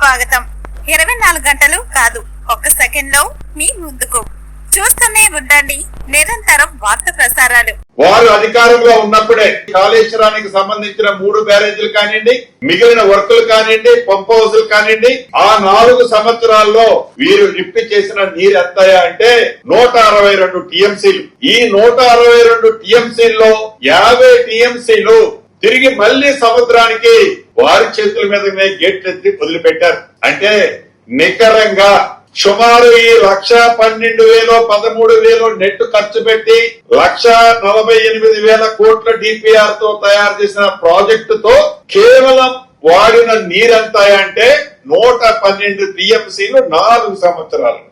స్వాగతం. 24 గంటలు కాదు, ఒక్క సెకండ్ లో మీ ముందుకు. చూస్తూనే ఉండండి నిరంతరం వార్త ప్రసారాలు. వారు అధికారంలో ఉన్నప్పుడే కాళేశ్వరానికి సంబంధించిన 3 బ్యారేజీలు కానివ్వండి, మిగిలిన వర్కులు కానివ్వండి, పంప్ హౌస్లు కానివ్వండి, ఆ 4 సంవత్సరాల్లో వీరు లిఫ్ట్ చేసిన నీరు ఎంతయా అంటే 162 టీఎంసీలు. ఈ 162 టీఎంసీల్లో 50 టీఎంసీలు తిరిగి మళ్లీ సముద్రానికి వారి చేతుల మీదనే గేట్లు ఎత్తి వదిలిపెట్టారు. అంటే నికరంగా సుమారు ఈ 1,12,000 13,000 నెట్ ఖర్చు పెట్టి 1,48,000 కోట్ల డిపిఆర్ తో తయారు చేసిన ప్రాజెక్టుతో కేవలం వాడిన నీరంతా అంటే 112 టీఎంసీలు 4 సంవత్సరాలు.